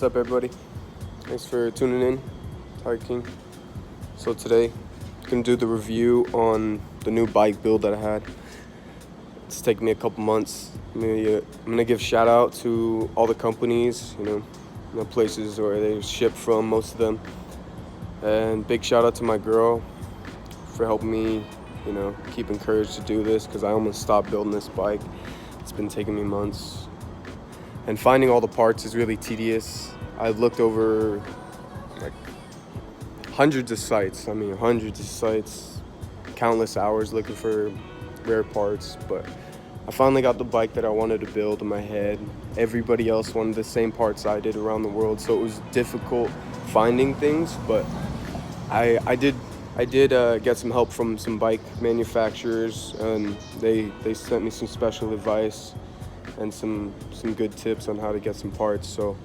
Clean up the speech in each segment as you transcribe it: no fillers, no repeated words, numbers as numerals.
What's up, everybody? Thanks for tuning in. Hi, King. So today, I'm gonna do the review on the new bike build that I had. It's taken me a couple months. I'm gonna give shout out to all the companies, places where they ship from, most of them. And big shout out to my girl for helping me, keep encouraged to do this, because I almost stopped building this bike. It's been taking me months. And finding all the parts is really tedious. I've looked over like hundreds of sites, countless hours looking for rare parts, but I finally got the bike that I wanted to build in my head. Everybody else wanted the same parts I did around the world, so it was difficult finding things, but I did get some help from some bike manufacturers, and they sent me some special advice and some good tips on how to get some parts. So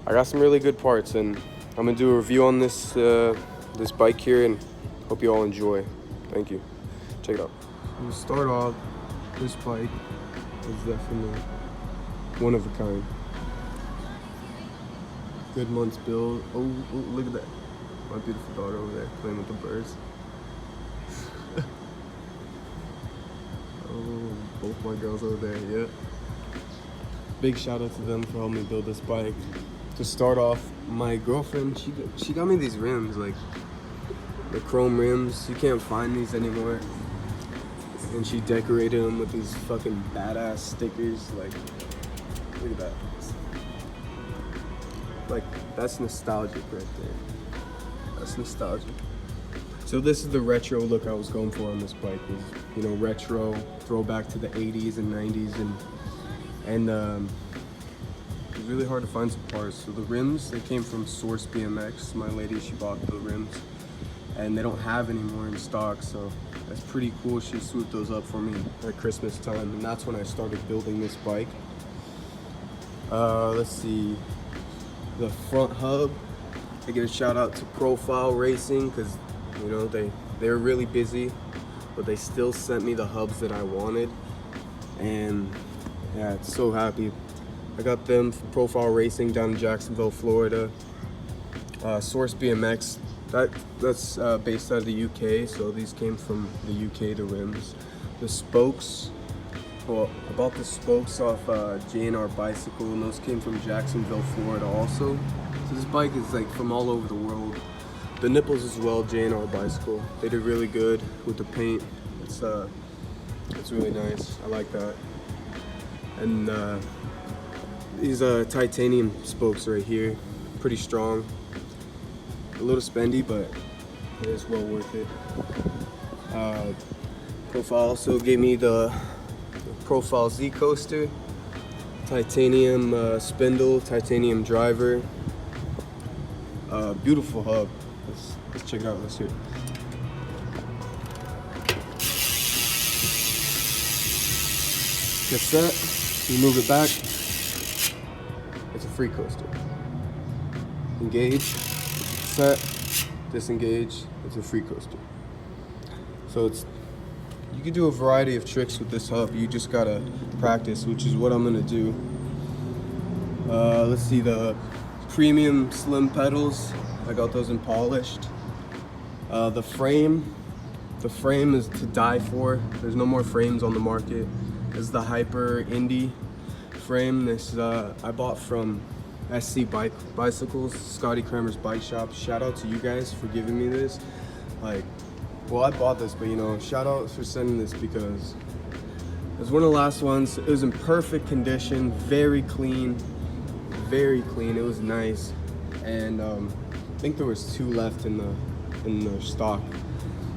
I got some really good parts, and I'm gonna do a review on this this bike here, and hope you all enjoy. Thank you. Check it out. To start off, this bike is definitely one of a kind. Good months build. Oh, look at that. My beautiful daughter over there playing with the birds. Oh, both my girls over there, yeah. Big shout out to them for helping me build this bike. To start off, my girlfriend, she got me these rims, like the chrome rims. You can't find these anymore. And she decorated them with these fucking badass stickers. Like, look at that. Like, that's nostalgic right there. That's nostalgic. So this is the retro look I was going for on this bike. Was, retro, throwback to the 80s and 90s, and it was really hard to find some parts. So the rims, they came from Source BMX. My lady, she bought the rims, and they don't have any more in stock, so that's pretty cool. She swooped those up for me at Christmas time, and that's when I started building this bike. Let's see, the front hub, I give a shout out to Profile Racing, because they were really busy, but they still sent me the hubs that I wanted, and yeah, it's so happy. I got them from Profile Racing down in Jacksonville, Florida. Source BMX, that's based out of the UK, so these came from the UK, the rims. The spokes, well, I bought the spokes off J&R Bicycle, and those came from Jacksonville, Florida also. So this bike is like from all over the world. The nipples as well, J&R Bicycle. They did really good with the paint. It's really nice. I like that. And these titanium spokes right here, pretty strong. A little spendy, but it is well worth it. Profile also gave me the Profile Z coaster, titanium spindle, titanium driver. Beautiful hub. Let's check it out. Let's hear it. Cassette, you move it back, it's a free coaster. Engage, set, disengage, it's a free coaster. So you can do a variety of tricks with this hub. You just gotta practice, which is what I'm gonna do. Let's see, the premium slim pedals, I got those in polished. The frame is to die for. There's no more frames on the market. This is the Hyper Indie frame. This I bought from SC Bicycles, Scotty Kramer's bike shop. Shout out to you guys for giving me this. I bought this, but shout out for sending this, because it was one of the last ones. It was in perfect condition, very clean, very clean. It was nice, and I think there was 2 left in the stock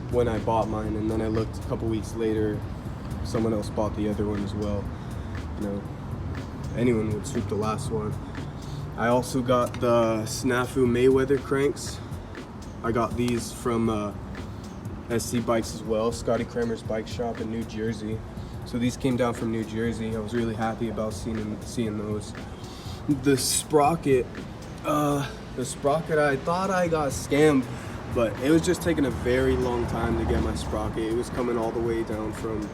when I bought mine, and then I looked a couple weeks later, someone else bought the other one as well. Anyone would swoop the last one. I also got the Snafu Mayweather cranks. I got these from SC Bikes as well, Scotty Kramer's bike shop in New Jersey. So these came down from New Jersey. I was really happy about seeing those. The sprocket, I thought I got scammed, but it was just taking a very long time to get my sprocket. It was coming all the way down from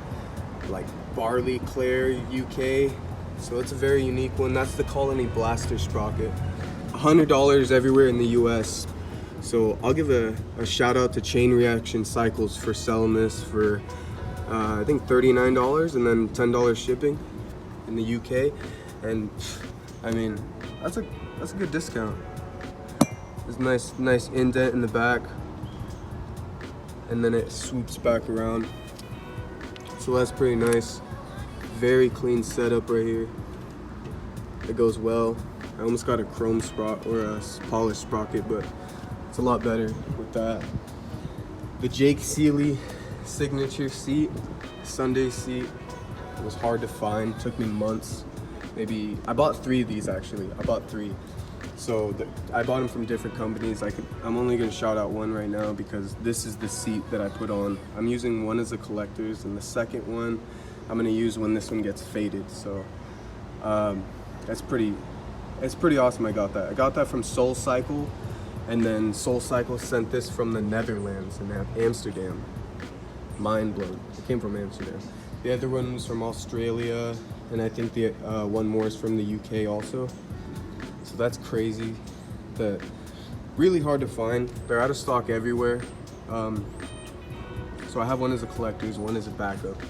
like Barley Clare, UK. So it's a very unique one. That's the Colony Blaster sprocket. $100 everywhere in the US. So I'll give a shout out to Chain Reaction Cycles for selling this for I think $39 and then $10 shipping in the UK. And I mean, that's a good discount. There's nice indent in the back, and then it swoops back around. So that's pretty nice. Very clean setup right here. It goes well. I almost got a chrome sprocket or a polished sprocket, but it's a lot better with that. The Jake Seeley signature seat, Sunday seat, it was hard to find. Took me months. Maybe I bought 3 of these actually. I bought 3. So I bought them from different companies. I'm only gonna shout out one right now because this is the seat that I put on. I'm using one as a collector's, and the second one I'm gonna use when this one gets faded. So it's pretty awesome. I got that from Soul Cycle, and then Soul Cycle sent this from the Netherlands in Amsterdam. Mind blown. It came from Amsterdam. The other one was from Australia, and I think the one more is from the UK also. So that's crazy. Really hard to find. They're out of stock everywhere. So I have one as a collector's, one as a backup.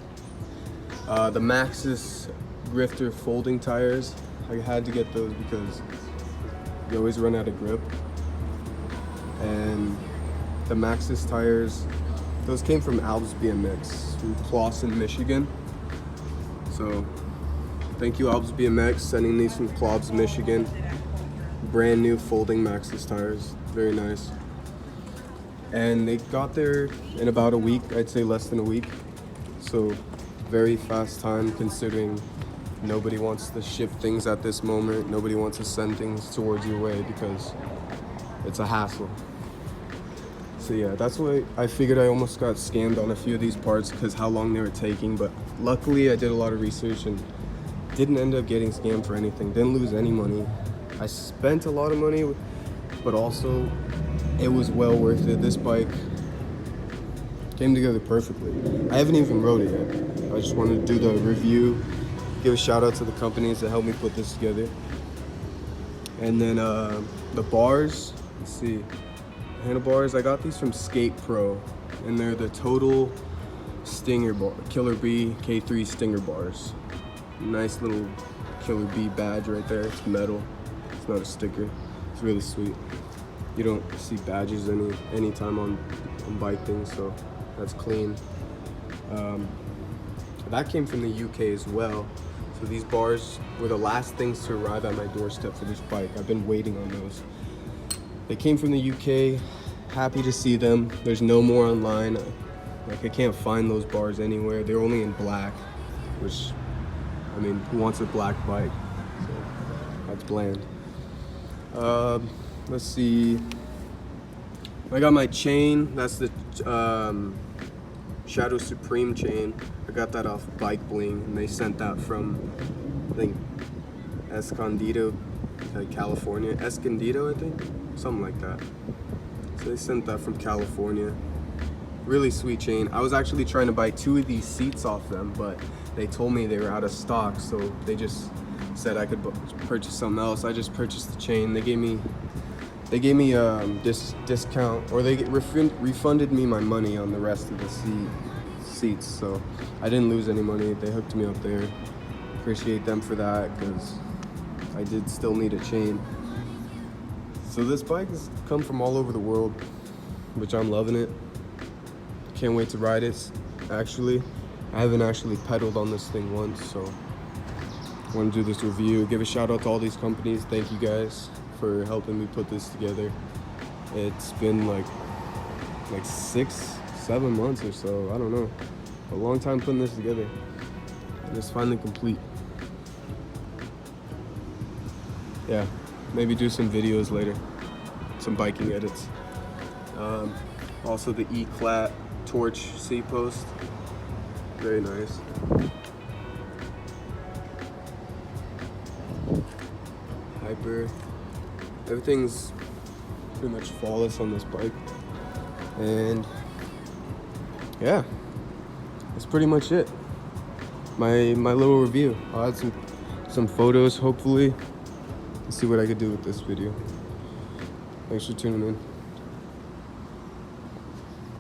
The Maxis Grifter folding tires, I had to get those because you always run out of grip. And the Maxis tires, those came from Alps BMX from Clawson, Michigan. So thank you, Alps BMX, sending these from Clawson, Michigan. Brand new folding Maxis tires, very nice. And they got there in about a week, I'd say less than a week. So very fast time considering nobody wants to ship things at this moment. Nobody wants to send things towards your way because it's a hassle. So yeah, that's why I figured I almost got scammed on a few of these parts because how long they were taking. But luckily I did a lot of research and didn't end up getting scammed for anything. Didn't lose any money. I spent a lot of money, but also it was well worth it. This bike came together perfectly. I haven't even rode it yet. I just wanted to do the review, give a shout out to the companies that helped me put this together. And then the bars, let's see, handlebars, I got these from Skate Pro, and they're the Total Stinger bar, Killer Bee K3 Stinger bars. Nice little Killer Bee badge right there. It's metal. It's not a sticker. It's really sweet. You don't see badges anytime on bike things, so that's clean. That came from the UK as well. So these bars were the last things to arrive at my doorstep for this bike. I've been waiting on those. They came from the UK. Happy to see them. There's no more online. Like, I can't find those bars anywhere. They're only in black, which, I mean, who wants a black bike? So that's bland. Let's see. I got my chain. That's the Shadow Supreme chain. I got that off Bike Bling, and they sent that from, I think, Escondido, California. Escondido, I think? Something like that. So they sent that from California. Really sweet chain. I was actually trying to buy 2 of these seats off them, but they told me they were out of stock, so they just said I could purchase something else. I just purchased the chain. They gave me this discount, or they refunded me my money on the rest of the seats, so I didn't lose any money. They hooked me up there. Appreciate them for that, because I did still need a chain. So this bike has come from all over the world, which I'm loving it. Can't wait to ride it. Actually, I haven't actually pedaled on this thing once, so I want to do this review. Give a shout out to all these companies. Thank you guys for helping me put this together. It's been like 6-7 months or so, I don't know. A long time putting this together. And it's finally complete. Yeah, maybe do some videos later, some biking edits. Also the E-Clat Torch seat post, very nice. Hyper. Everything's pretty much flawless on this bike, and yeah, that's pretty much it. My little review. I'll add some photos, hopefully. Let's see what I could do with this video. Thanks for tuning in.